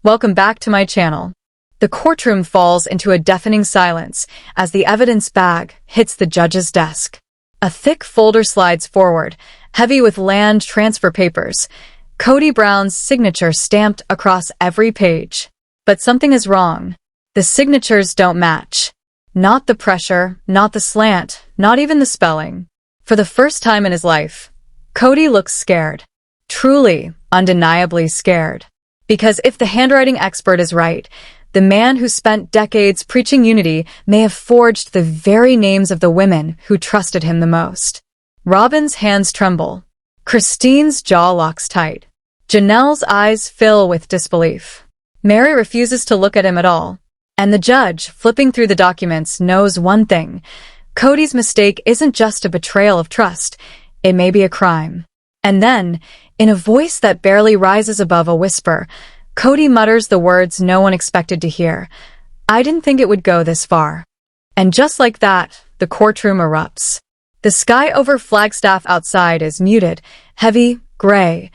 Welcome back to my channel. The courtroom falls into a deafening silence as the evidence bag hits the judge's desk. A thick folder slides forward, heavy with land transfer papers. Kody Brown's signature stamped across every page. But something is wrong. The signatures don't match. Not the pressure, not the slant, not even the spelling. For the first time in his life, Kody looks scared. Truly, undeniably scared. Because if the handwriting expert is right, the man who spent decades preaching unity may have forged the very names of the women who trusted him the most. Robyn's hands tremble. Christine's jaw locks tight. Janelle's eyes fill with disbelief. Mary refuses to look at him at all. And the judge, flipping through the documents, knows one thing. Kody's mistake isn't just a betrayal of trust. It may be a crime. And then, in a voice that barely rises above a whisper, Kody mutters the words no one expected to hear. I didn't think it would go this far. And just like that, the courtroom erupts. The sky over Flagstaff outside is muted, heavy, gray,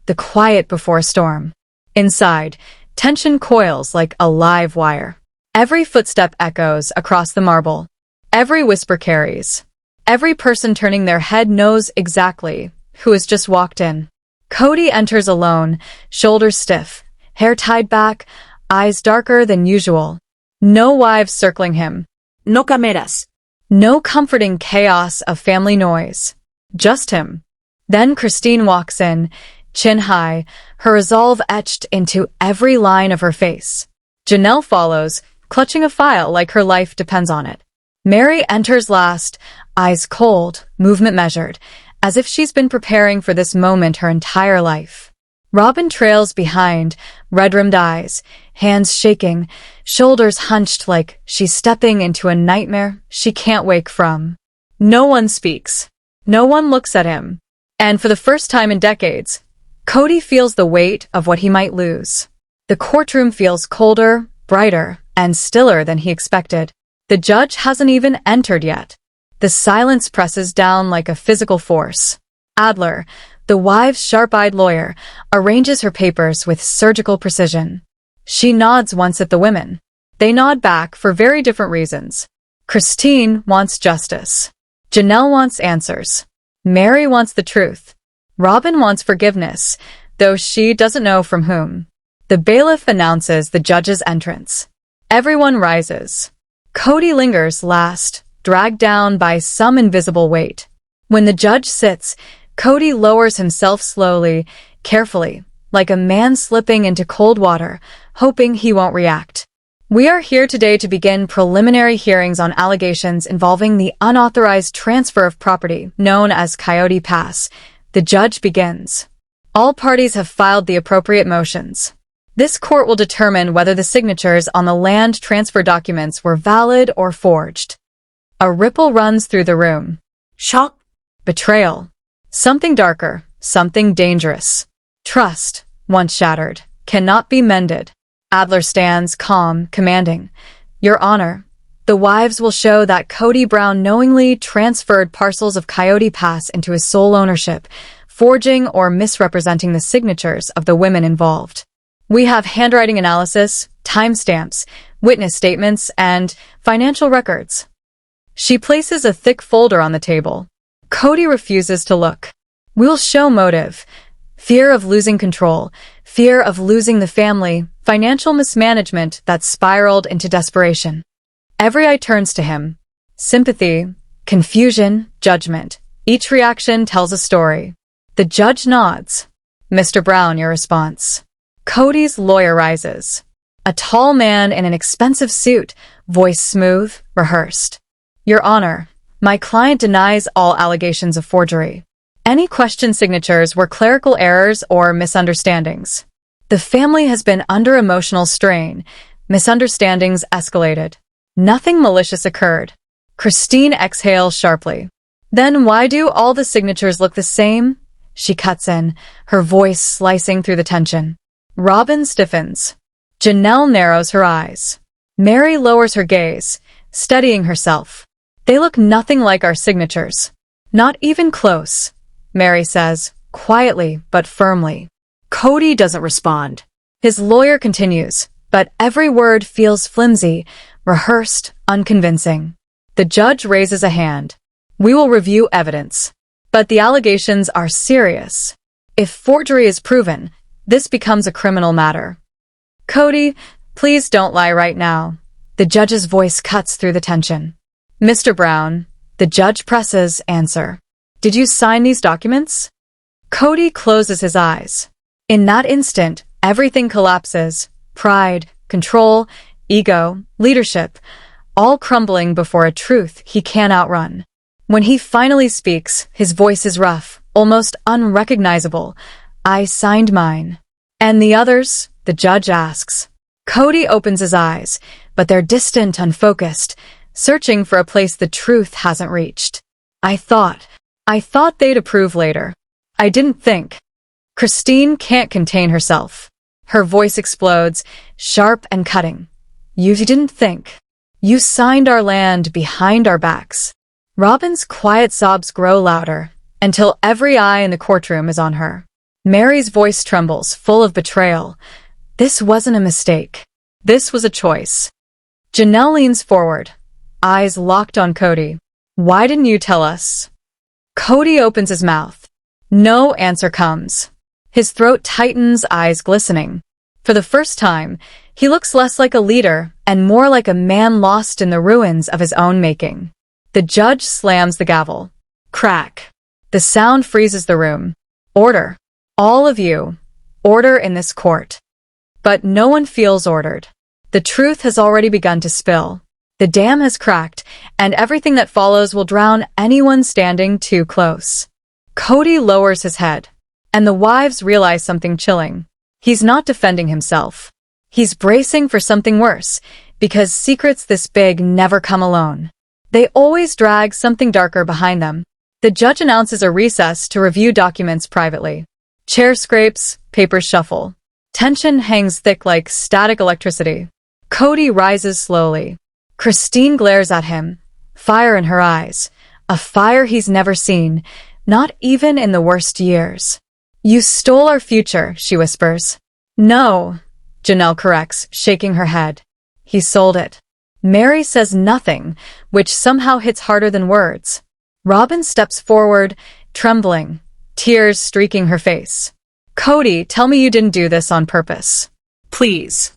the quiet before a storm. Inside, tension coils like a live wire. Every footstep echoes across the marble. Every whisper carries. Every person turning their head knows exactly who has just walked in. Kody enters alone, shoulders stiff, hair tied back, eyes darker than usual. No wives circling him. No cameras. No comforting chaos of family noise. Just him. Then Christine walks in, chin high, her resolve etched into every line of her face. Janelle follows, clutching a file like her life depends on it. Mary enters last, eyes cold, movement measured, as if she's been preparing for this moment her entire life. Robyn trails behind, red-rimmed eyes, hands shaking, shoulders hunched like she's stepping into a nightmare she can't wake from. No one speaks. No one looks at him. And for the first time in decades, Kody feels the weight of what he might lose. The courtroom feels colder, brighter, and stiller than he expected. The judge hasn't even entered yet. The silence presses down like a physical force. Adler, the wife's sharp-eyed lawyer, arranges her papers with surgical precision. She nods once at the women. They nod back for very different reasons. Christine wants justice. Janelle wants answers. Mary wants the truth. Robyn wants forgiveness, though she doesn't know from whom. The bailiff announces the judge's entrance. Everyone rises. Kody lingers last, dragged down by some invisible weight. When the judge sits, Kody lowers himself slowly, carefully, like a man slipping into cold water, hoping he won't react. We are here today to begin preliminary hearings on allegations involving the unauthorized transfer of property known as Coyote Pass. The judge begins. All parties have filed the appropriate motions. This court will determine whether the signatures on the land transfer documents were valid or forged. A ripple runs through the room. Shock. Betrayal. Something darker, something dangerous. Trust, once shattered, cannot be mended. Adler stands calm, commanding. Your Honor, the wives will show that Kody Brown knowingly transferred parcels of Coyote Pass into his sole ownership, forging or misrepresenting the signatures of the women involved. We have handwriting analysis, timestamps, witness statements, and financial records. She places a thick folder on the table. Kody refuses to look. We'll show motive. Fear of losing control, fear of losing the family, financial mismanagement that spiraled into desperation. Every eye turns to him. Sympathy, confusion, judgment. Each reaction tells a story. The judge nods. Mr. Brown, your response. Kody's lawyer rises. A tall man in an expensive suit, voice smooth, rehearsed. Your Honor, my client denies all allegations of forgery. Any questioned signatures were clerical errors or misunderstandings. The family has been under emotional strain. Misunderstandings escalated. Nothing malicious occurred. Christine exhales sharply. Then why do all the signatures look the same? She cuts in, her voice slicing through the tension. Robyn stiffens. Janelle narrows her eyes. Mary lowers her gaze, steadying herself. They look nothing like our signatures. Not even close, Mary says, quietly but firmly. Kody doesn't respond. His lawyer continues, but every word feels flimsy, rehearsed, unconvincing. The judge raises a hand. We will review evidence. But the allegations are serious. If forgery is proven, this becomes a criminal matter. Kody, please don't lie right now. The judge's voice cuts through the tension. Mr. Brown, the judge presses answer. Did you sign these documents? Kody closes his eyes. In that instant, everything collapses. Pride, control, ego, leadership, all crumbling before a truth he can't outrun. When he finally speaks, his voice is rough, almost unrecognizable. I signed mine. And the others? The judge asks. Kody opens his eyes, but they're distant, unfocused, searching for a place the truth hasn't reached. I thought they'd approve later. I didn't think. Christine can't contain herself. Her voice explodes, sharp and cutting. You didn't think. You signed our land behind our backs. Robyn's quiet sobs grow louder, until every eye in the courtroom is on her. Mary's voice trembles, full of betrayal. This wasn't a mistake. This was a choice. Janelle leans forward, eyes locked on Kody. Why didn't you tell us? Kody opens his mouth. No answer comes. His throat tightens, eyes glistening. For the first time, he looks less like a leader and more like a man lost in the ruins of his own making. The judge slams the gavel. Crack. The sound freezes the room. Order. All of you. Order in this court. But no one feels ordered. The truth has already begun to spill. The dam has cracked, and everything that follows will drown anyone standing too close. Kody lowers his head, and the wives realize something chilling. He's not defending himself. He's bracing for something worse, because secrets this big never come alone. They always drag something darker behind them. The judge announces a recess to review documents privately. Chair scrapes, papers shuffle. Tension hangs thick like static electricity. Kody rises slowly. Christine glares at him, fire in her eyes, a fire he's never seen, not even in the worst years. You stole our future, she whispers. No, Janelle corrects, shaking her head. He sold it. Mary says nothing, which somehow hits harder than words. Robyn steps forward, trembling, tears streaking her face. Kody, tell me you didn't do this on purpose. Please.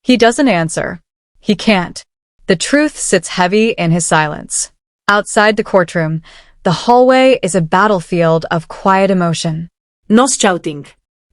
He doesn't answer. He can't. The truth sits heavy in his silence. Outside the courtroom, the hallway is a battlefield of quiet emotion. No shouting.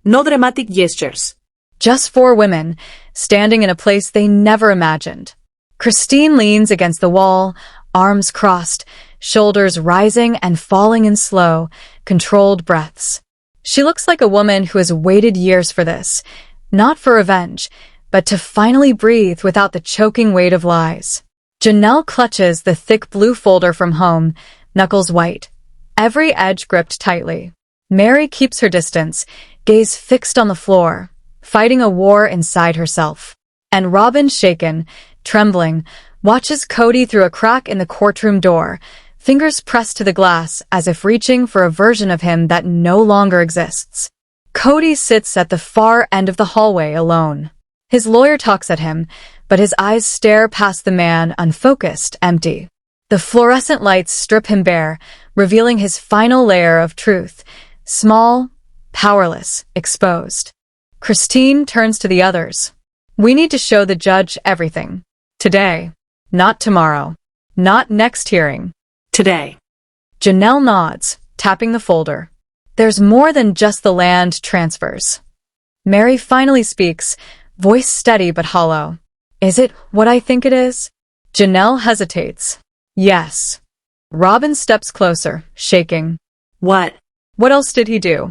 No dramatic gestures. Just 4 women, standing in a place they never imagined. Christine leans against the wall, arms crossed, shoulders rising and falling in slow, controlled breaths. She looks like a woman who has waited years for this, not for revenge, but to finally breathe without the choking weight of lies. Janelle clutches the thick blue folder from home, knuckles white, every edge gripped tightly. Mary keeps her distance, gaze fixed on the floor, fighting a war inside herself. And Robyn, shaken, trembling, watches Kody through a crack in the courtroom door, fingers pressed to the glass as if reaching for a version of him that no longer exists. Kody sits at the far end of the hallway alone. His lawyer talks at him, but his eyes stare past the man, unfocused, empty. The fluorescent lights strip him bare, revealing his final layer of truth. Small, powerless, exposed. Christine turns to the others. We need to show the judge everything. Today. Not tomorrow. Not next hearing. Today. Janelle nods, tapping the folder. There's more than just the land transfers. Mary finally speaks, voice steady but hollow. Is it what I think it is? Janelle hesitates. Yes. Robyn steps closer, shaking. What? What else did he do?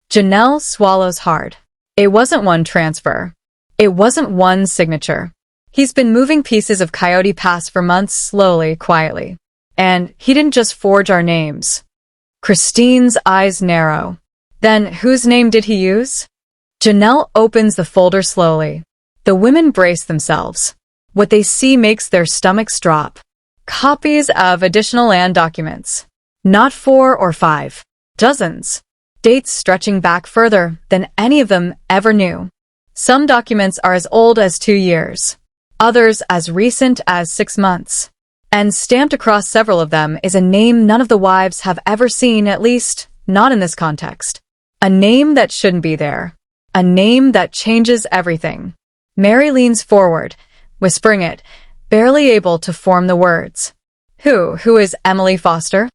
Janelle swallows hard. It wasn't one transfer. It wasn't one signature. He's been moving pieces of Coyote Pass for months, slowly, quietly. And he didn't just forge our names. Christine's eyes narrow. Then whose name did he use? Janelle opens the folder slowly. The women brace themselves. What they see makes their stomachs drop. Copies of additional land documents. Not 4 or 5. Dozens. Dates stretching back further than any of them ever knew. Some documents are as old as 2 years, others as recent as 6 months. And stamped across several of them is a name none of the wives have ever seen, at least not in this context. A name that shouldn't be there. A name that changes everything. Mary leans forward, whispering it, barely able to form the words. Who is Emily Foster?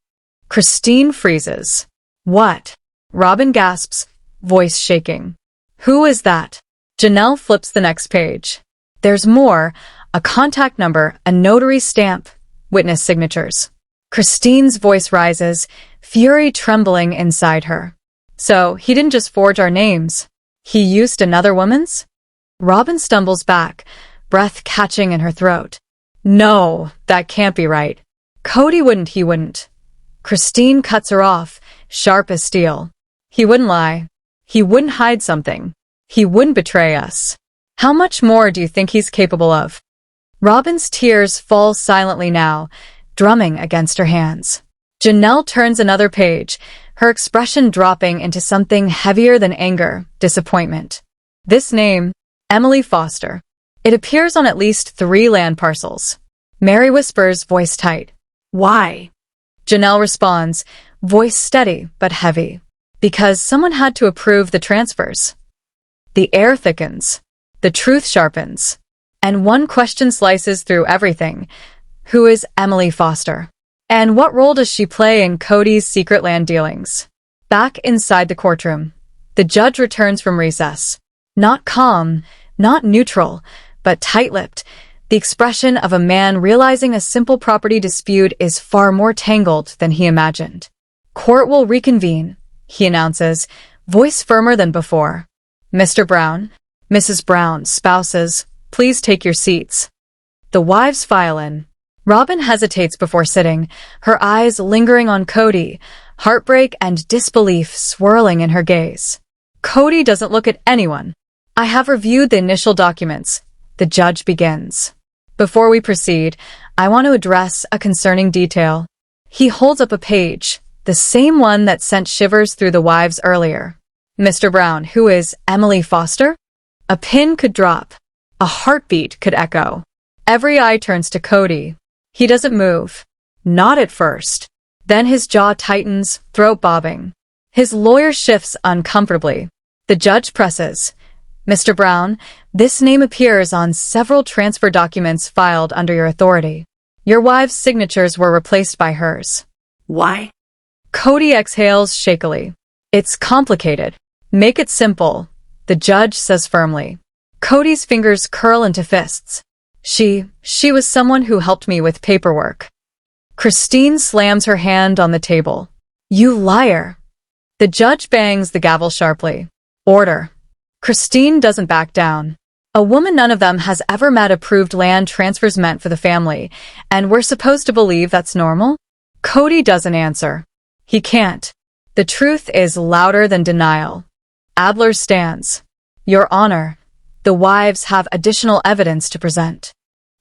Christine freezes. What? Robyn gasps, voice shaking. Who is that? Janelle flips the next page. There's more, a contact number, a notary stamp, witness signatures. Christine's voice rises, fury trembling inside her. So, he didn't just forge our names. He used another woman's? Robyn stumbles back, breath catching in her throat. No, that can't be right. Kody wouldn't. Christine cuts her off, sharp as steel. He wouldn't lie. He wouldn't hide something. He wouldn't betray us. How much more do you think he's capable of? Robyn's tears fall silently now, drumming against her hands. Janelle turns another page, her expression dropping into something heavier than anger, disappointment. This name, Emily Foster. It appears on at least 3 land parcels. Mary whispers, voice tight. Why? Janelle responds, voice steady but heavy. Because someone had to approve the transfers. The air thickens. The truth sharpens. And one question slices through everything. Who is Emily Foster? And what role does she play in Kody's secret land dealings? Back inside the courtroom, the judge returns from recess. Not calm, not neutral, but tight-lipped, the expression of a man realizing a simple property dispute is far more tangled than he imagined. Court will reconvene, he announces, voice firmer than before. Mr. Brown, Mrs. Brown, spouses, please take your seats. The wives file in. Robyn hesitates before sitting, her eyes lingering on Kody, heartbreak and disbelief swirling in her gaze. Kody doesn't look at anyone. I have reviewed the initial documents. The judge begins. Before we proceed, I want to address a concerning detail. He holds up a page, the same one that sent shivers through the wives earlier. Mr. Brown, who is Emily Foster? A pin could drop. A heartbeat could echo. Every eye turns to Kody. He doesn't move. Not at first. Then his jaw tightens, throat bobbing. His lawyer shifts uncomfortably. The judge presses. Mr. Brown, this name appears on several transfer documents filed under your authority. Your wife's signatures were replaced by hers. Why? Kody exhales shakily. It's complicated. Make it simple, the judge says firmly. Kody's fingers curl into fists. She was someone who helped me with paperwork. Christine slams her hand on the table. You liar. The judge bangs the gavel sharply. Order. Christine doesn't back down. A woman none of them has ever met approved land transfers meant for the family, and we're supposed to believe that's normal? Kody doesn't answer. He can't. The truth is louder than denial. Adler stands. Your Honor, the wives have additional evidence to present.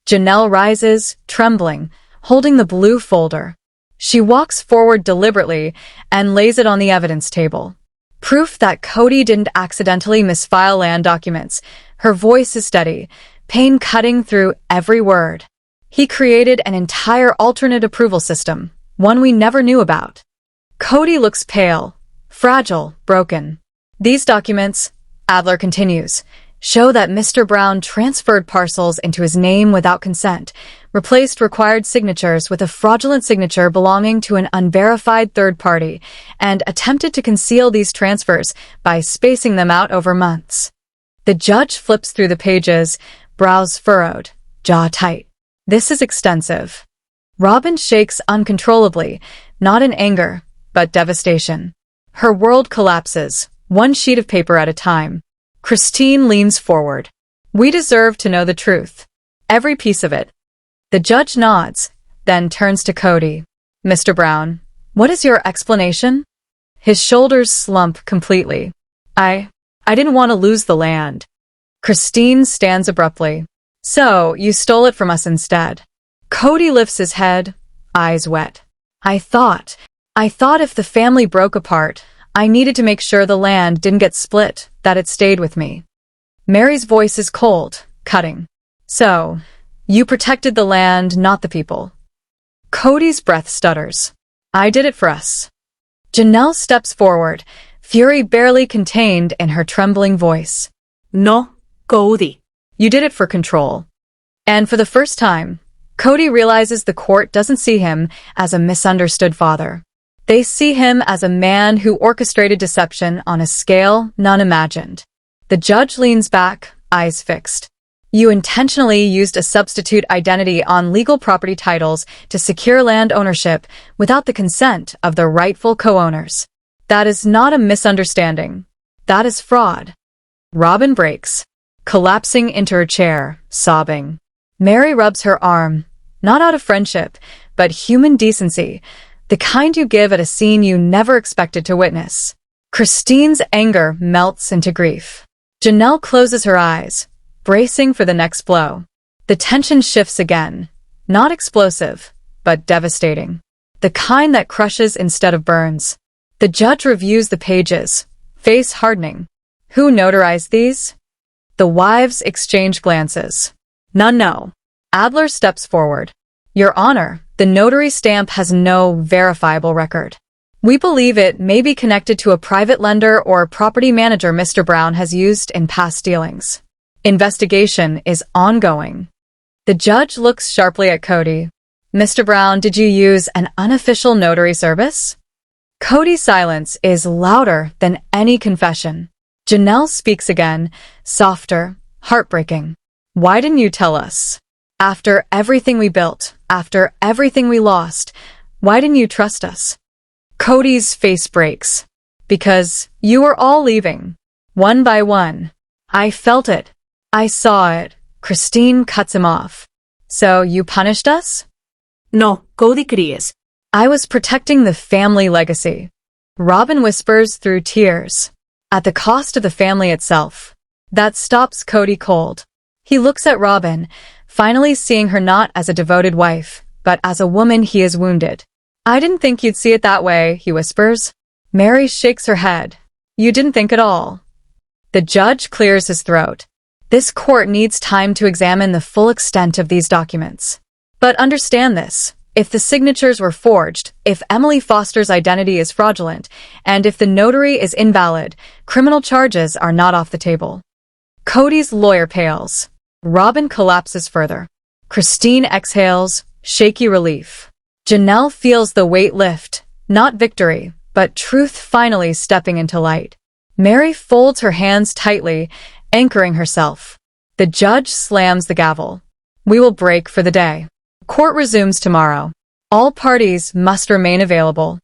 Janelle rises, trembling, holding the blue folder. She walks forward deliberately and lays it on the evidence table. Proof that Kody didn't accidentally misfile land documents. Her voice is steady, pain cutting through every word. He created an entire alternate approval system, one we never knew about. Kody looks pale, fragile, broken. These documents, Adler continues, show that Mr. Brown transferred parcels into his name without consent, replaced required signatures with a fraudulent signature belonging to an unverified third party, and attempted to conceal these transfers by spacing them out over months. The judge flips through the pages, brows furrowed, jaw tight. This is extensive. Robyn shakes uncontrollably, not in anger, but devastation. Her world collapses, one sheet of paper at a time. Christine leans forward. We deserve to know the truth. Every piece of it. The judge nods, then turns to Kody. Mr. Brown, what is your explanation? His shoulders slump completely. I didn't want to lose the land. Christine stands abruptly. So, you stole it from us instead. Kody lifts his head, eyes wet. I thought if the family broke apart, I needed to make sure the land didn't get split, that it stayed with me. Mary's voice is cold, cutting. So, you protected the land, not the people. Kody's breath stutters. I did it for us. Janelle steps forward, fury barely contained in her trembling voice. No, Kody. You did it for control. And for the first time, Kody realizes the court doesn't see him as a misunderstood father. They see him as a man who orchestrated deception on a scale none imagined. The judge leans back, eyes fixed. You intentionally used a substitute identity on legal property titles to secure land ownership without the consent of the rightful co-owners. That is not a misunderstanding. That is fraud. Robyn breaks, collapsing into her chair, sobbing. Mary rubs her arm, not out of friendship, but human decency, the kind you give at a scene you never expected to witness. Christine's anger melts into grief. Janelle closes her eyes, bracing for the next blow. The tension shifts again, not explosive, but devastating. The kind that crushes instead of burns. The judge reviews the pages, face hardening. Who notarized these? The wives exchange glances. None know. Adler steps forward. Your Honor, the notary stamp has no verifiable record. We believe it may be connected to a private lender or property manager Mr. Brown has used in past dealings. Investigation is ongoing. The judge looks sharply at Kody. Mr. Brown, did you use an unofficial notary service? Kody's silence is louder than any confession. Janelle speaks again, softer, heartbreaking. Why didn't you tell us? After everything we built, after everything we lost, why didn't you trust us? Kody's face breaks. Because you were all leaving. One by one. I felt it. I saw it. Christine cuts him off. So you punished us? No, Kody cries. I was protecting the family legacy. Robyn whispers through tears. At the cost of the family itself. That stops Kody cold. He looks at Robyn, finally seeing her not as a devoted wife, but as a woman he is wounded. I didn't think you'd see it that way, he whispers. Mary shakes her head. You didn't think at all. The judge clears his throat. This court needs time to examine the full extent of these documents. But understand this. If the signatures were forged, if Emily Foster's identity is fraudulent, and if the notary is invalid, criminal charges are not off the table. Kody's lawyer pales. Robyn collapses further. Christine exhales, shaky relief. Janelle feels the weight lift, not victory, but truth finally stepping into light. Mary folds her hands tightly, anchoring herself. The judge slams the gavel. We will break for the day. Court resumes tomorrow. All parties must remain available.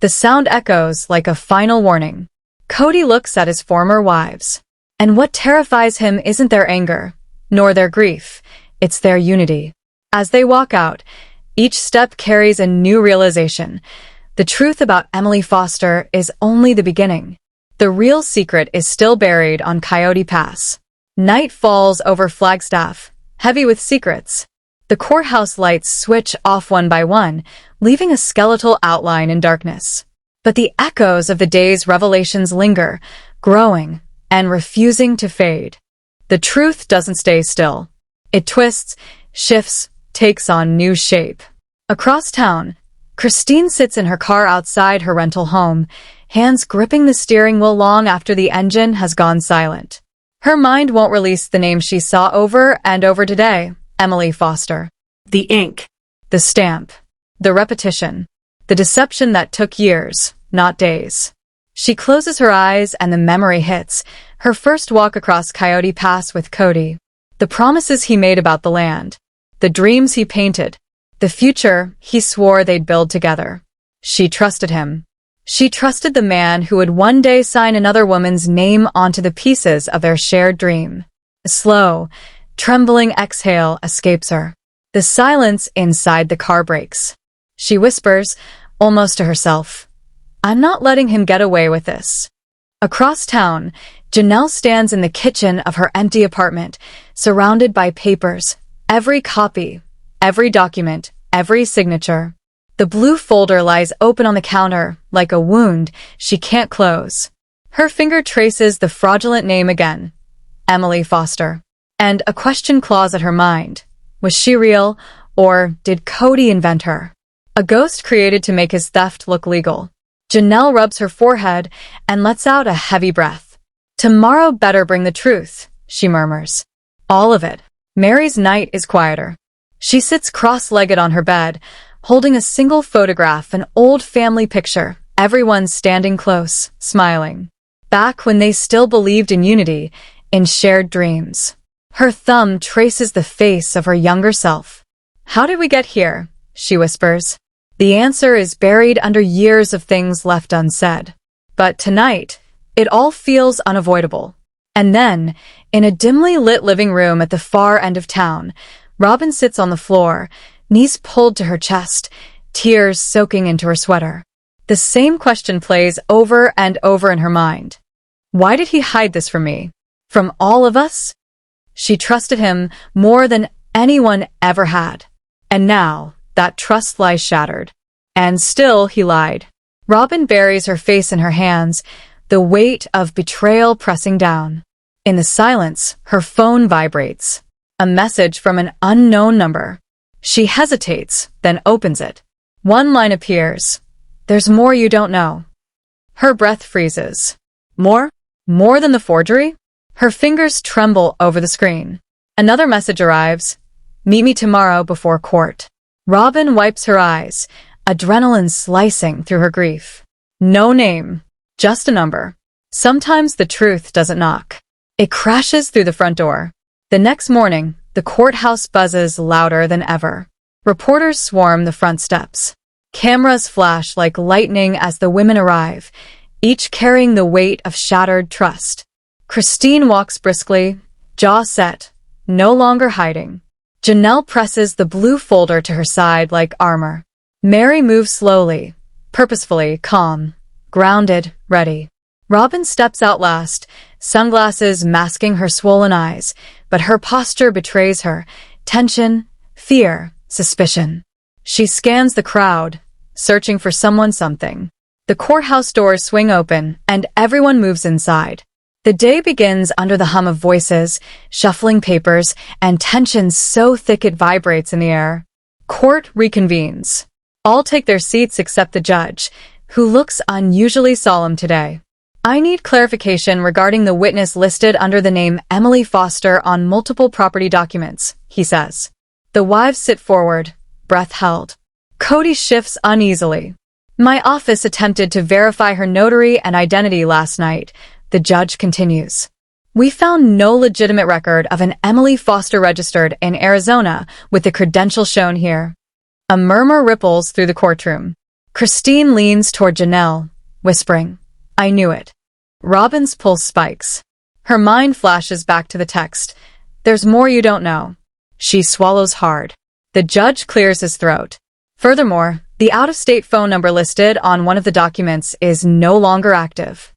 The sound echoes like a final warning. Kody looks at his former wives. And what terrifies him isn't their anger, nor their grief, it's their unity. As they walk out, each step carries a new realization. The truth about Emily Foster is only the beginning. The real secret is still buried on Coyote Pass. Night falls over Flagstaff, heavy with secrets. The courthouse lights switch off one by one, leaving a skeletal outline in darkness. But the echoes of the day's revelations linger, growing and refusing to fade. The truth doesn't stay still. It twists, shifts, takes on new shape. Across town, Christine sits in her car outside her rental home, hands gripping the steering wheel long after the engine has gone silent. Her mind won't release the name she saw over and over today, Emily Foster. The ink. The stamp. The repetition. The deception that took years, not days. She closes her eyes and the memory hits, her first walk across Coyote Pass with Kody. The promises he made about the land. The dreams he painted. The future he swore they'd build together. She trusted him. She trusted the man who would one day sign another woman's name onto the pieces of their shared dream. A slow, trembling exhale escapes her. The silence inside the car breaks. She whispers, almost to herself, I'm not letting him get away with this. Across town, Janelle stands in the kitchen of her empty apartment, surrounded by papers, every copy, every document, every signature. The blue folder lies open on the counter, like a wound she can't close. Her finger traces the fraudulent name again. Emily Foster. And a question claws at her mind. Was she real, or did Kody invent her? A ghost created to make his theft look legal. Janelle rubs her forehead and lets out a heavy breath. Tomorrow better bring the truth, she murmurs. All of it. Mary's night is quieter. She sits cross-legged on her bed, holding a single photograph, an old family picture, everyone standing close, smiling. Back when they still believed in unity, in shared dreams. Her thumb traces the face of her younger self. How did we get here? She whispers. The answer is buried under years of things left unsaid. But tonight, it all feels unavoidable. And then, in a dimly lit living room at the far end of town, Robyn sits on the floor, knees pulled to her chest, tears soaking into her sweater. The same question plays over and over in her mind. Why did he hide this from me? From all of us? She trusted him more than anyone ever had. And now, that trust lies shattered. And still he lied. Robyn buries her face in her hands, the weight of betrayal pressing down. In the silence, her phone vibrates. A message from an unknown number. She hesitates, then opens it. One line appears. There's more you don't know. Her breath freezes. More? More than the forgery? Her fingers tremble over the screen. Another message arrives. Meet me tomorrow before court. Robyn wipes her eyes, adrenaline slicing through her grief. No name, just a number. Sometimes the truth doesn't knock. It crashes through the front door. The next morning, the courthouse buzzes louder than ever. Reporters swarm the front steps. Cameras flash like lightning as the women arrive, each carrying the weight of shattered trust. Christine walks briskly, jaw set, no longer hiding. Janelle presses the blue folder to her side like armor. Mary moves slowly, purposefully, calm, grounded, ready. Robyn steps out last, sunglasses masking her swollen eyes, but her posture betrays her. Tension, fear, suspicion. She scans the crowd, searching for someone, something. The courthouse doors swing open, and everyone moves inside. The day begins under the hum of voices, shuffling papers, and tension so thick it vibrates in the air. Court reconvenes. All take their seats except the judge, who looks unusually solemn today. I need clarification regarding the witness listed under the name Emily Foster on multiple property documents, he says. The wives sit forward, breath held. Kody shifts uneasily. My office attempted to verify her notary and identity last night, the judge continues. We found no legitimate record of an Emily Foster registered in Arizona with the credentials shown here. A murmur ripples through the courtroom. Christine leans toward Janelle, whispering, I knew it. Robyn's pulse spikes. Her mind flashes back to the text. There's more you don't know. She swallows hard. The judge clears his throat. Furthermore, the out-of-state phone number listed on one of the documents is no longer active.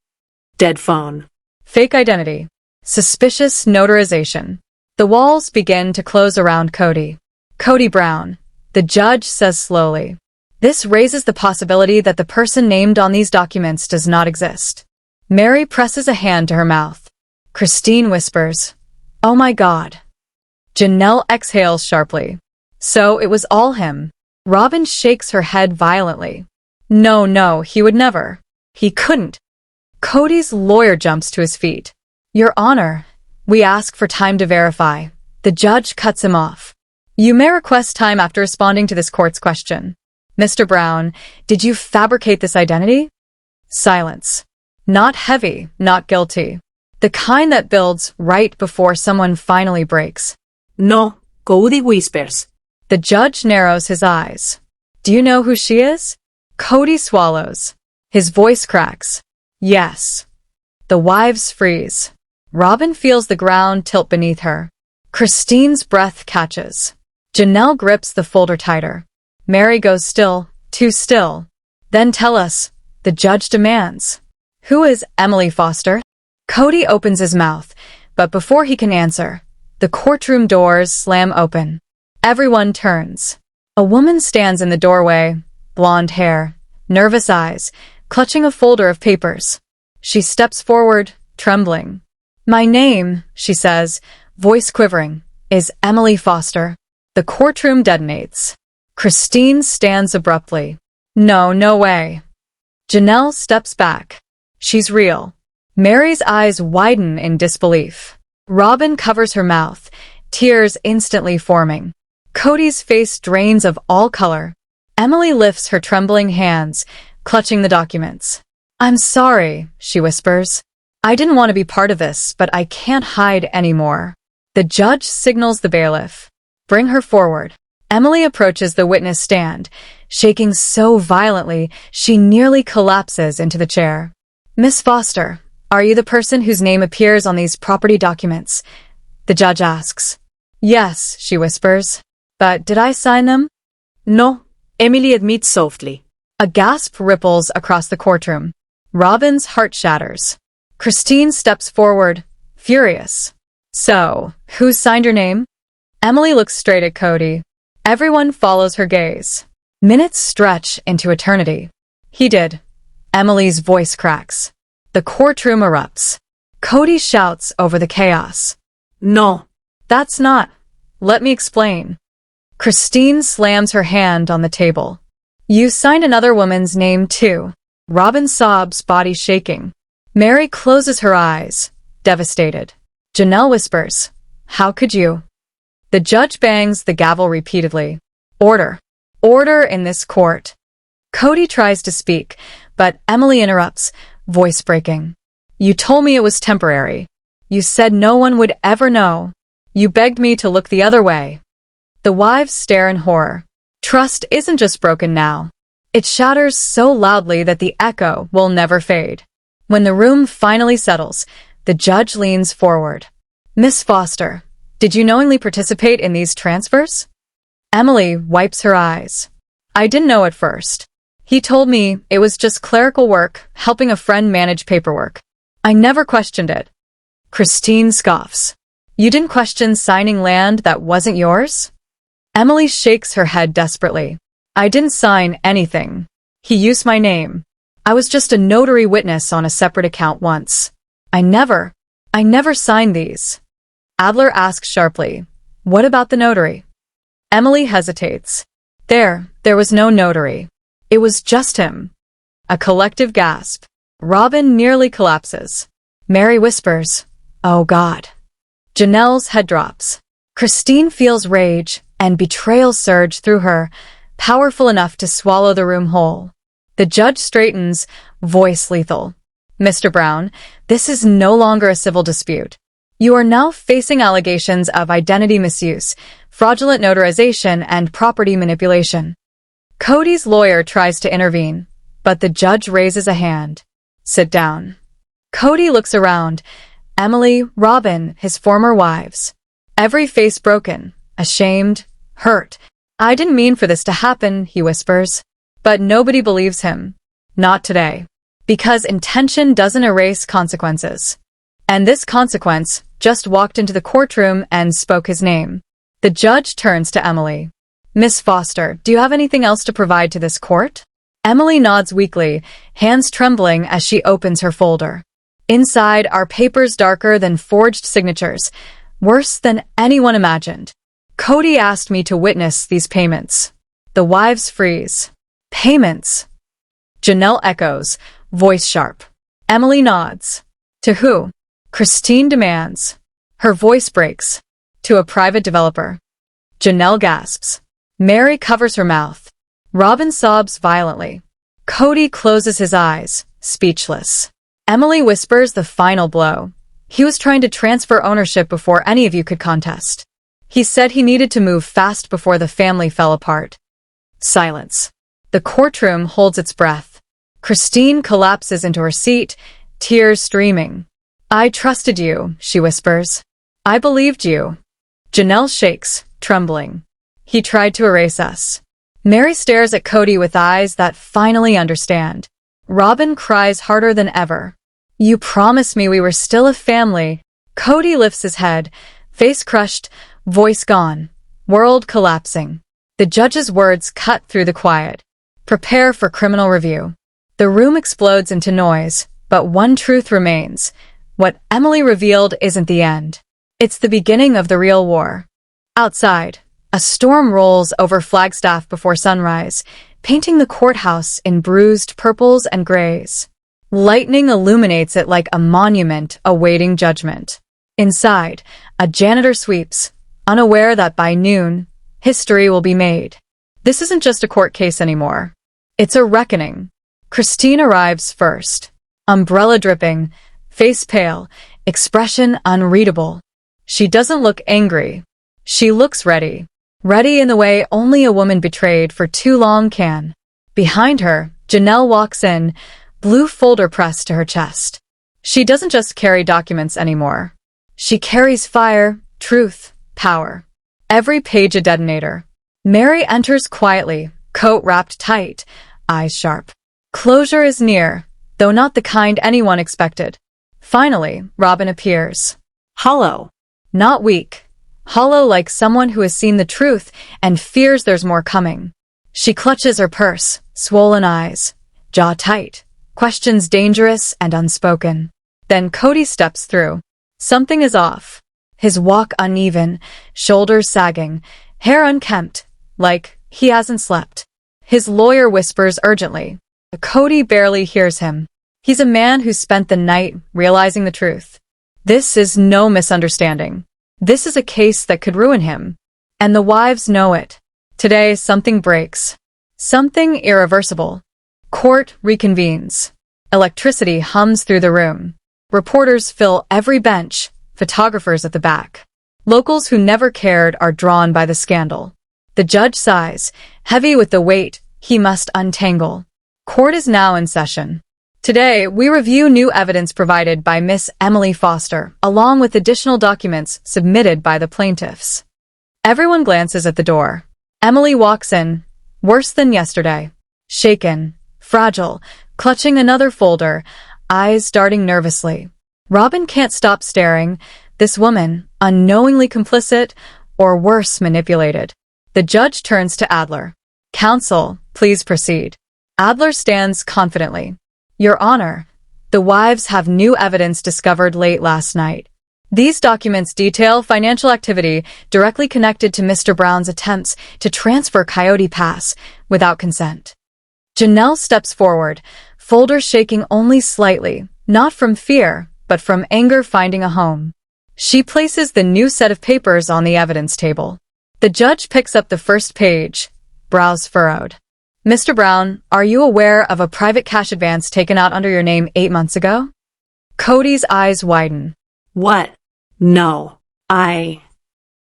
Dead phone. Fake identity. Suspicious notarization. The walls begin to close around Kody. Kody Brown, the judge says slowly. This raises the possibility that the person named on these documents does not exist. Mary presses a hand to her mouth. Christine whispers, Oh my God. Janelle exhales sharply. So it was all him. Robyn shakes her head violently. No, he would never. He couldn't. Kody's lawyer jumps to his feet. Your Honor, we ask for time to verify. The judge cuts him off. You may request time after responding to this court's question. Mr. Brown, did you fabricate this identity? Silence. Not heavy, not guilty. The kind that builds right before someone finally breaks. No, Kody whispers. The judge narrows his eyes. Do you know who she is? Kody swallows. His voice cracks. Yes. The wives freeze. Robyn feels the ground tilt beneath her. Christine's breath catches. Janelle grips the folder tighter. Mary goes still, too still. Then tell us, the judge demands. Who is Emily Foster? Kody opens his mouth, but before he can answer, the courtroom doors slam open. Everyone turns. A woman stands in the doorway, blonde hair, nervous eyes, clutching a folder of papers. She steps forward, trembling. My name, she says, voice quivering, is Emily Foster. The courtroom detonates. Christine stands abruptly. No, no way. Janelle steps back. She's real. Mary's eyes widen in disbelief. Robyn covers her mouth, tears instantly forming. Kody's face drains of all color. Emily lifts her trembling hands, clutching the documents. I'm sorry, she whispers. I didn't want to be part of this, but I can't hide anymore. The judge signals the bailiff. Bring her forward. Emily approaches the witness stand, shaking so violently she nearly collapses into the chair. Miss Foster, are you the person whose name appears on these property documents? The judge asks. Yes, she whispers. But did I sign them? No, Emily admits softly. A gasp ripples across the courtroom. Robyn's heart shatters. Christine steps forward, furious. So, who signed your name? Emily looks straight at Kody. Everyone follows her gaze. Minutes stretch into eternity. He did. Emily's voice cracks. The courtroom erupts. Kody shouts over the chaos. No. That's not. Let me explain. Christine slams her hand on the table. You signed another woman's name too. Robyn sobs, body shaking. Mary closes her eyes, devastated. Janelle whispers, how could you? The judge bangs the gavel repeatedly. Order. Order in this court. Kody tries to speak, but Emily interrupts, voice breaking. You told me it was temporary. You said no one would ever know. You begged me to look the other way. The wives stare in horror. Trust isn't just broken now. It shatters so loudly that the echo will never fade. When the room finally settles, the judge leans forward. Miss Foster, did you knowingly participate in these transfers? Emily wipes her eyes. I didn't know at first. He told me it was just clerical work, helping a friend manage paperwork. I never questioned it. Christine scoffs. You didn't question signing land that wasn't yours? Emily shakes her head desperately. I didn't sign anything. He used my name. I was just a notary witness on a separate account once. I never signed these. Adler asks sharply, what about the notary? Emily hesitates. There was no notary. It was just him. A collective gasp. Robyn nearly collapses. Mary whispers, oh God. Janelle's head drops. Christine feels rage and betrayal surge through her, powerful enough to swallow the room whole. The judge straightens, voice lethal. Mr. Brown, this is no longer a civil dispute. You are now facing allegations of identity misuse, fraudulent notarization, and property manipulation. Kody's lawyer tries to intervene, but the judge raises a hand. Sit down. Kody looks around. Emily, Robyn, his former wives. Every face broken, ashamed, hurt. I didn't mean for this to happen, he whispers. But nobody believes him. Not today. Because intention doesn't erase consequences. And this consequence just walked into the courtroom and spoke his name. The judge turns to Emily. Miss Foster, do you have anything else to provide to this court? Emily nods weakly, hands trembling as she opens her folder. Inside are papers darker than forged signatures, worse than anyone imagined. Kody asked me to witness these payments. The wives freeze. Payments. Janelle echoes, voice sharp. Emily nods. To who? Christine demands. Her voice breaks. To a private developer. Janelle gasps. Mary covers her mouth. Robyn sobs violently. Kody closes his eyes, speechless. Emily whispers the final blow. He was trying to transfer ownership before any of you could contest. He said he needed to move fast before the family fell apart. Silence. The courtroom holds its breath. Christine collapses into her seat, tears streaming. I trusted you, she whispers. I believed you. Janelle shakes, trembling. He tried to erase us. Mary stares at Kody with eyes that finally understand. Robyn cries harder than ever. You promised me we were still a family. Kody lifts his head, face crushed, voice gone, world collapsing. The judge's words cut through the quiet. Prepare for criminal review. The room explodes into noise, but one truth remains. What Emily revealed isn't the end. It's the beginning of the real war. Outside, a storm rolls over Flagstaff before sunrise, painting the courthouse in bruised purples and grays. Lightning illuminates it like a monument awaiting judgment. Inside, a janitor sweeps, unaware that by noon, history will be made. This isn't just a court case anymore. It's a reckoning. Christine arrives first. Umbrella dripping, face pale, expression unreadable. She doesn't look angry. She looks ready. Ready in the way only a woman betrayed for too long can. Behind her, Janelle walks in, blue folder pressed to her chest. She doesn't just carry documents anymore. She carries fire, truth, power. Every page a detonator. Mary enters quietly, coat wrapped tight, eyes sharp. Closure is near, though not the kind anyone expected. Finally, Robyn appears. Hollow. Not weak. Hollow like someone who has seen the truth and fears there's more coming. She clutches her purse, swollen eyes, jaw tight, questions dangerous and unspoken. Then Kody steps through. Something is off. His walk uneven, shoulders sagging, hair unkempt, like he hasn't slept. His lawyer whispers urgently. Kody barely hears him. He's a man who spent the night realizing the truth. This is no misunderstanding. This is a case that could ruin him. And the wives know it. Today, something breaks. Something irreversible. Court reconvenes. Electricity hums through the room. Reporters fill every bench, photographers at the back. Locals who never cared are drawn by the scandal. The judge sighs, heavy with the weight he must untangle. Court is now in session. Today, we review new evidence provided by Miss Emily Foster, along with additional documents submitted by the plaintiffs. Everyone glances at the door. Emily walks in, worse than yesterday. Shaken, fragile, clutching another folder, eyes darting nervously. Robyn can't stop staring. This woman, unknowingly complicit, or worse, manipulated. The judge turns to Adler. Counsel, please proceed. Adler stands confidently. Your Honor, the wives have new evidence discovered late last night. These documents detail financial activity directly connected to Mr. Brown's attempts to transfer Coyote Pass without consent. Janelle steps forward, folder shaking only slightly, not from fear, but from anger finding a home. She places the new set of papers on the evidence table. The judge picks up the first page, brows furrowed. Mr. Brown, are you aware of a private cash advance taken out under your name 8 months ago? Kody's eyes widen. What? No.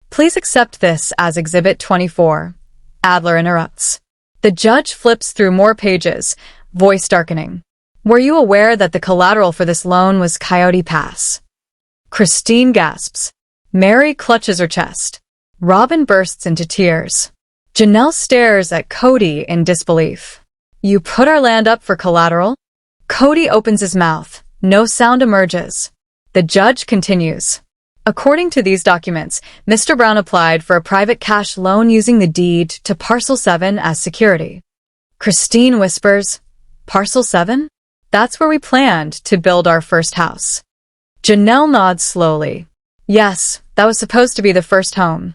Please accept this as Exhibit 24. Adler interrupts. The judge flips through more pages, voice darkening. Were you aware that the collateral for this loan was Coyote Pass? Christine gasps. Mary clutches her chest. Robyn bursts into tears. Janelle stares at Kody in disbelief. You put our land up for collateral? Kody opens his mouth. No sound emerges. The judge continues. According to these documents, Mr. Brown applied for a private cash loan using the deed to Parcel 7 as security. Christine whispers, Parcel 7? That's where we planned to build our first house. Janelle nods slowly. Yes, that was supposed to be the first home.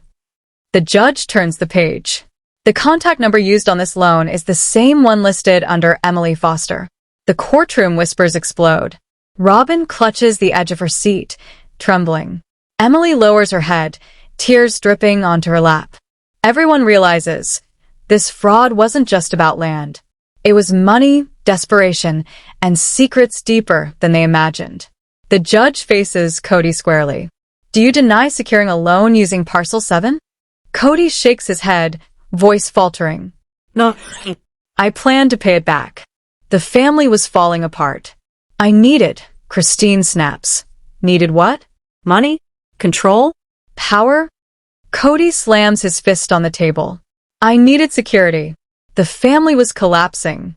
The judge turns the page. The contact number used on this loan is the same one listed under Emily Foster. The courtroom whispers explode. Robyn clutches the edge of her seat, trembling. Emily lowers her head, tears dripping onto her lap. Everyone realizes this fraud wasn't just about land. It was money, desperation, and secrets deeper than they imagined. The judge faces Kody squarely. Do you deny securing a loan using Parcel 7? Kody shakes his head, voice faltering. No. I planned to pay it back. The family was falling apart. I needed, Christine snaps. Needed what? Money? Control? Power? Kody slams his fist on the table. I needed security. The family was collapsing.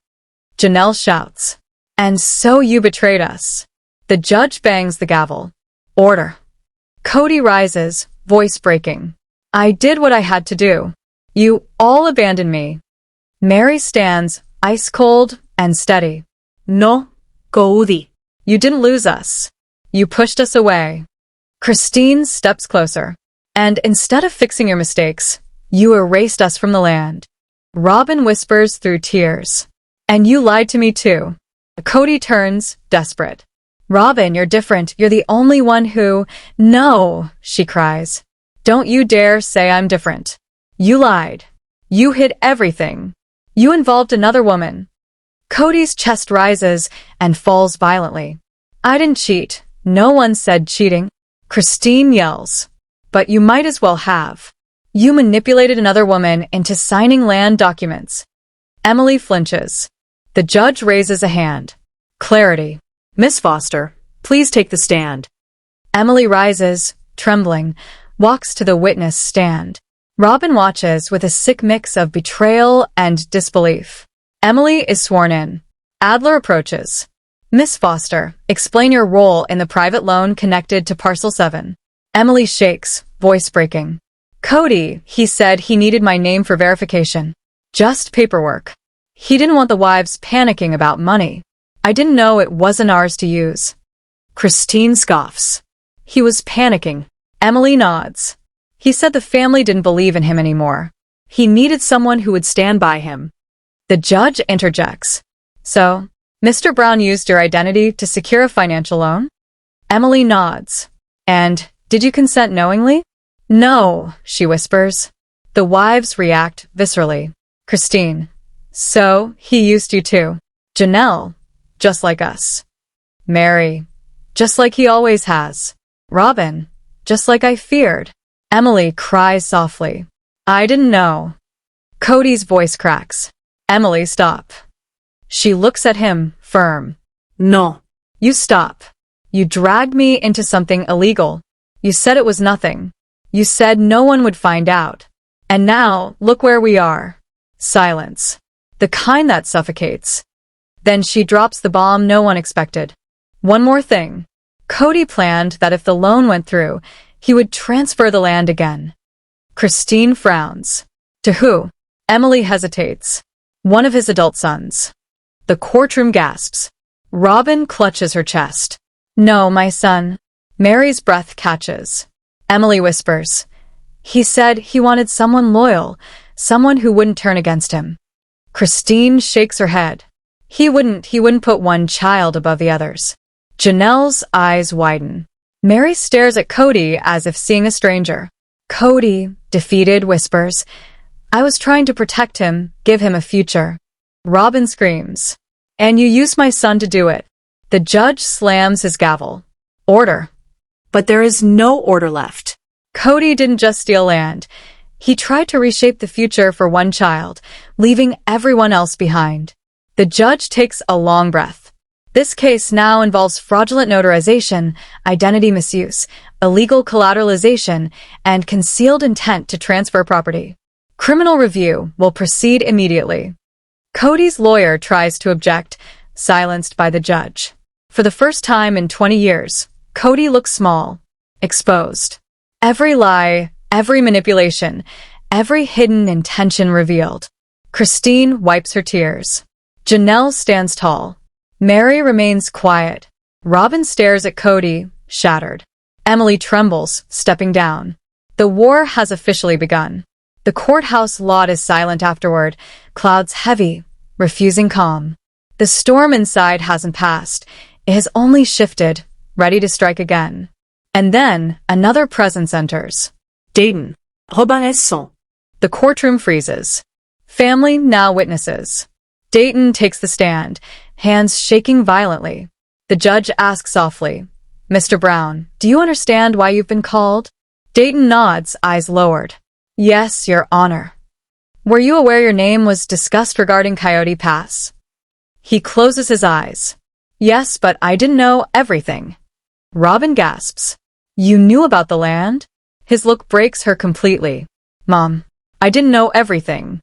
Janelle shouts. And so you betrayed us. The judge bangs the gavel. Order. Kody rises, voice breaking. I did what I had to do. You all abandoned me. Mary stands, ice cold and steady. No, Kody. You didn't lose us. You pushed us away. Christine steps closer. And instead of fixing your mistakes, you erased us from the land. Robyn whispers through tears. And you lied to me too. Kody turns, desperate. Robyn, you're different. You're the only one who— No, she cries. Don't you dare say I'm different. You lied. You hid everything. You involved another woman. Kody's chest rises and falls violently. I didn't cheat. No one said cheating. Christine yells. But you might as well have. You manipulated another woman into signing land documents. Emily flinches. The judge raises a hand. Clarity. Miss Foster, please take the stand. Emily rises, trembling, walks to the witness stand. Robyn watches with a sick mix of betrayal and disbelief. Emily is sworn in. Adler approaches. Miss Foster, explain your role in the private loan connected to Parcel 7. Emily shakes, voice breaking. Kody, he said he needed my name for verification. Just paperwork. He didn't want the wives panicking about money. I didn't know it wasn't ours to use. Christine scoffs. He was panicking. Emily nods. He said the family didn't believe in him anymore. He needed someone who would stand by him. The judge interjects. So, Mr. Brown used your identity to secure a financial loan? Emily nods. And, did you consent knowingly? No, she whispers. The wives react viscerally. Christine. So, he used you too. Janelle. Just like us. Mary. Just like he always has. Robyn. Just like I feared. Emily cries softly. I didn't know. Kody's voice cracks. Emily, stop. She looks at him, firm. No. You stop. You dragged me into something illegal. You said it was nothing. You said no one would find out. And now, look where we are. Silence. The kind that suffocates. Then she drops the bomb no one expected. One more thing. Kody planned that if the loan went through, he would transfer the land again. Christine frowns. To who? Emily hesitates. One of his adult sons. The courtroom gasps. Robyn clutches her chest. No, my son. Mary's breath catches. Emily whispers. He said he wanted someone loyal, someone who wouldn't turn against him. Christine shakes her head. He wouldn't put one child above the others. Janelle's eyes widen. Mary stares at Kody as if seeing a stranger. Kody, defeated, whispers, I was trying to protect him, give him a future. Robyn screams. And you used my son to do it. The judge slams his gavel. Order. But there is no order left. Kody didn't just steal land. He tried to reshape the future for one child, leaving everyone else behind. The judge takes a long breath. This case now involves fraudulent notarization, identity misuse, illegal collateralization, and concealed intent to transfer property. Criminal review will proceed immediately. Kody's lawyer tries to object, silenced by the judge. For the first time in 20 years, Kody looks small, exposed. Every lie, every manipulation, every hidden intention revealed. Christine wipes her tears. Janelle stands tall. Mary remains quiet. Robyn stares at Kody, shattered. Emily trembles, stepping down. The war has officially begun. The courthouse lot is silent afterward, clouds heavy, refusing calm. The storm inside hasn't passed. It has only shifted, ready to strike again. And then, another presence enters. Dayton. Robyn est son. The courtroom freezes. Family now witnesses. Dayton takes the stand, hands shaking violently. The judge asks softly, Mr. Brown, do you understand why you've been called? Dayton nods, eyes lowered. Yes, Your Honor. Were you aware your name was discussed regarding Coyote Pass? He closes his eyes. Yes, but I didn't know everything. Robyn gasps. You knew about the land? His look breaks her completely. Mom, I didn't know everything.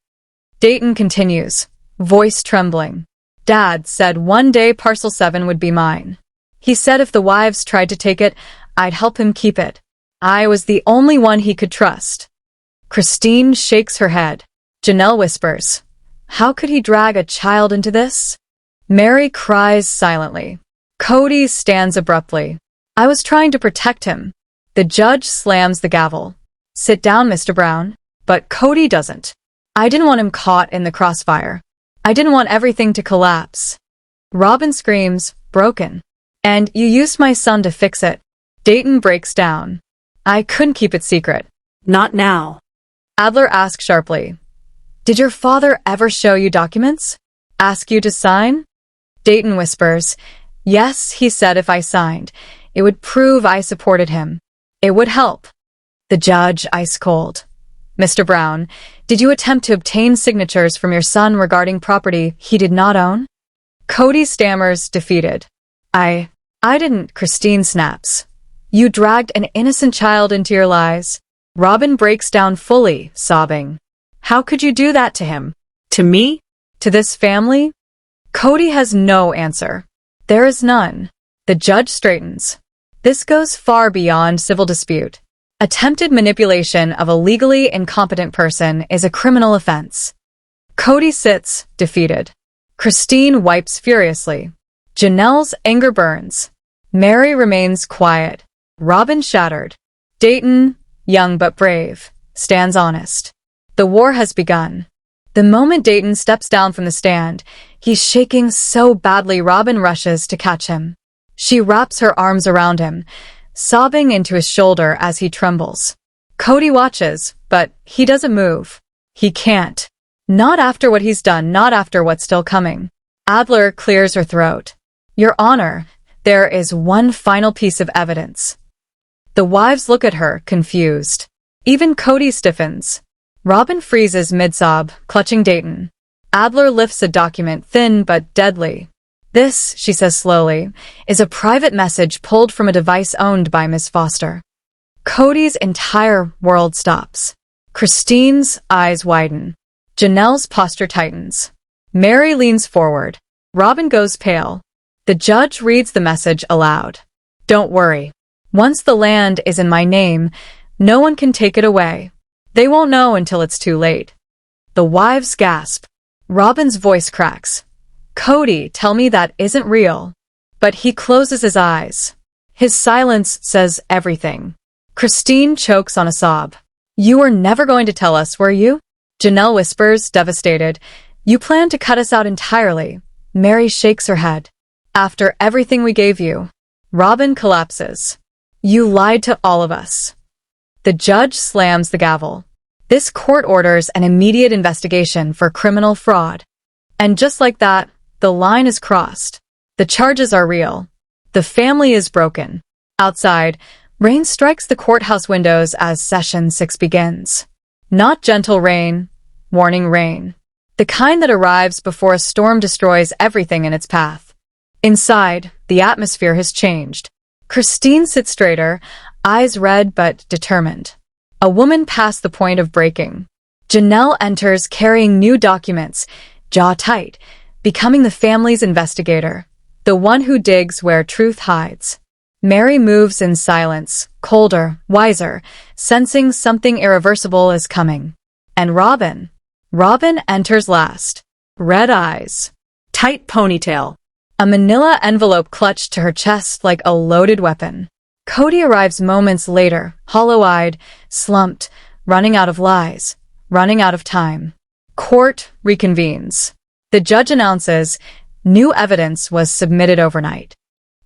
Dayton continues, voice trembling. Dad said one day Parcel 7 would be mine. He said if the wives tried to take it, I'd help him keep it. I was the only one he could trust. Christine shakes her head. Janelle whispers, how could he drag a child into this? Mary cries silently. Kody stands abruptly. I was trying to protect him. The judge slams the gavel. Sit down, Mr. Brown. But Kody doesn't. I didn't want him caught in the crossfire. I didn't want everything to collapse. Robyn screams, broken. And you used my son to fix it. Dayton breaks down. I couldn't keep it secret. Not now. Adler asks sharply, did your father ever show you documents? Ask you to sign? Dayton whispers, yes, he said if I signed, it would prove I supported him. It would help. The judge, ice cold. Mr. Brown, did you attempt to obtain signatures from your son regarding property he did not own? Kody stammers, defeated. I didn't, Christine snaps. You dragged an innocent child into your lies. Robyn breaks down fully, sobbing. How could you do that to him? To me? To this family? Kody has no answer. There is none. The judge straightens. This goes far beyond civil dispute. Attempted manipulation of a legally incompetent person is a criminal offense. Kody sits, defeated. Christine wipes furiously. Janelle's anger burns. Mary remains quiet. Robyn shattered. Dayton, young but brave, stands honest. The war has begun. The moment Dayton steps down from the stand, he's shaking so badly Robyn rushes to catch him. She wraps her arms around him, sobbing into his shoulder as he trembles. Kody watches, but he doesn't move. He can't. Not after what he's done, not after what's still coming. Adler clears her throat. Your Honor, there is one final piece of evidence. The wives look at her, confused. Even Kody stiffens. Robyn freezes mid-sob, clutching Dayton. Adler lifts a document, thin but deadly. This, she says slowly, is a private message pulled from a device owned by Miss Foster. Kody's entire world stops. Christine's eyes widen. Janelle's posture tightens. Mary leans forward. Robyn goes pale. The judge reads the message aloud. Don't worry. Once the land is in my name, no one can take it away. They won't know until it's too late. The wives gasp. Robyn's voice cracks. Kody, tell me that isn't real. But he closes his eyes. His silence says everything. Christine chokes on a sob. You were never going to tell us, were you? Janelle whispers, devastated. You planned to cut us out entirely. Mary shakes her head. After everything we gave you. Robyn collapses. You lied to all of us. The judge slams the gavel. This court orders an immediate investigation for criminal fraud. And just like that, the line is crossed. The charges are real. The family is broken. Outside, rain strikes the courthouse windows as Session 6 begins. Not gentle rain, warning rain. The kind that arrives before a storm destroys everything in its path. Inside, the atmosphere has changed. Christine sits straighter, eyes red but determined. A woman past the point of breaking. Janelle enters carrying new documents, jaw tight, becoming the family's investigator, the one who digs where truth hides. Mary moves in silence, colder, wiser, sensing something irreversible is coming. And Robyn enters last. Red eyes. Tight ponytail. A manila envelope clutched to her chest like a loaded weapon. Kody arrives moments later, hollow-eyed, slumped, running out of lies, running out of time. Court reconvenes. The judge announces, new evidence was submitted overnight.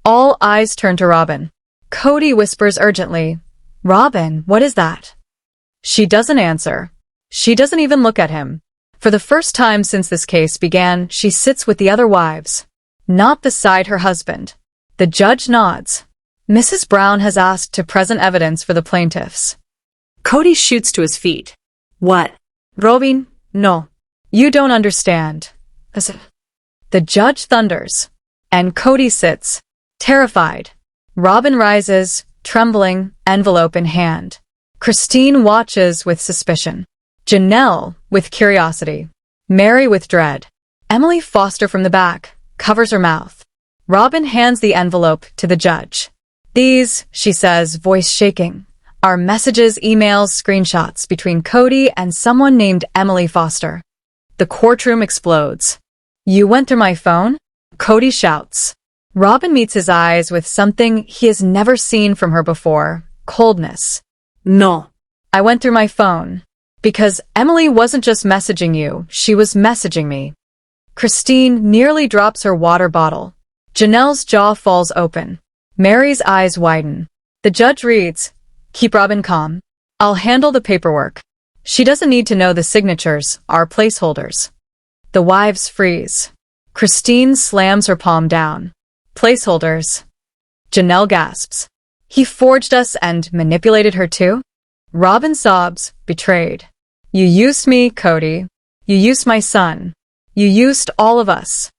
All eyes turn to Robyn. Kody whispers urgently, Robyn, what is that? She doesn't answer. She doesn't even look at him. For the first time since this case began, she sits with the other wives. Not beside her husband. The judge nods. Mrs. Brown has asked to present evidence for the plaintiffs. Kody shoots to his feet. What? Robyn, no. You don't understand. The judge thunders. And Kody sits, terrified. Robyn rises, trembling, envelope in hand. Christine watches with suspicion. Janelle with curiosity. Mary with dread. Emily Foster from the back covers her mouth. Robyn hands the envelope to the judge. These, she says, voice shaking, are messages, emails, screenshots between Kody and someone named Emily Foster. The courtroom explodes. You went through my phone? Kody shouts. Robyn meets his eyes with something he has never seen from her before: coldness. No. I went through my phone. Because Emily wasn't just messaging you, she was messaging me. Christine nearly drops her water bottle. Janelle's jaw falls open. Mary's eyes widen. The judge reads, "Keep Robyn calm. I'll handle the paperwork." She doesn't need to know the signatures, are placeholders. The wives freeze. Christine slams her palm down. Placeholders. Janelle gasps. He forged us and manipulated her too? Robyn sobs, betrayed. You used me, Kody. You used my son. You used all of us.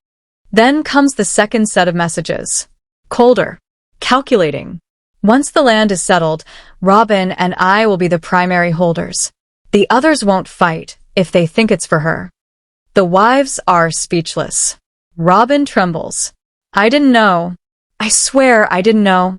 Then comes the second set of messages. Colder. Calculating. Once the land is settled, Robyn and I will be the primary holders. The others won't fight if they think it's for her. The wives are speechless. Robyn trembles. I didn't know. I swear I didn't know.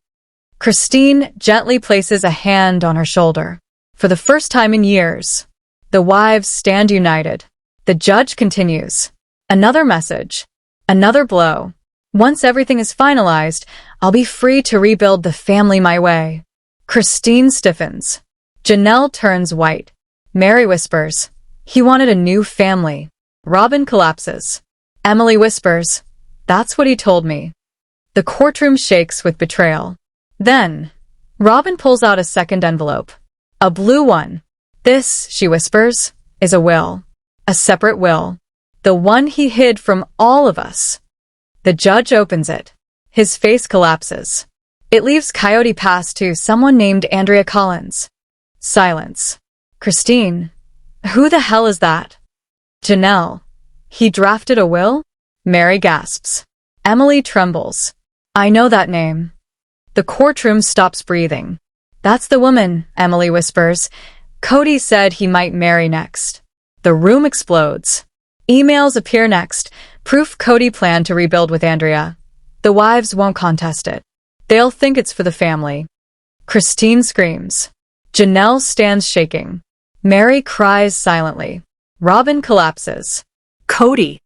Christine gently places a hand on her shoulder. For the first time in years, the wives stand united. The judge continues. Another message. Another blow. Once everything is finalized, I'll be free to rebuild the family my way. Christine stiffens. Janelle turns white. Mary whispers, he wanted a new family. Robyn collapses. Emily whispers, that's what he told me. The courtroom shakes with betrayal. Then, Robyn pulls out a second envelope. A blue one. This, she whispers, is a will. A separate will. The one he hid from all of us. The judge opens it. His face collapses. It leaves Kody Pass to someone named Andrea Collins. Silence. Christine, who the hell is that? Janelle, he drafted a will? Mary gasps. Emily trembles. I know that name. The courtroom stops breathing. That's the woman, Emily whispers. Kody said he might marry next. The room explodes. Emails appear next. Proof Kody planned to rebuild with Andrea. The wives won't contest it. They'll think it's for the family. Christine screams. Janelle stands shaking. Mary cries silently. Robyn collapses. Kody.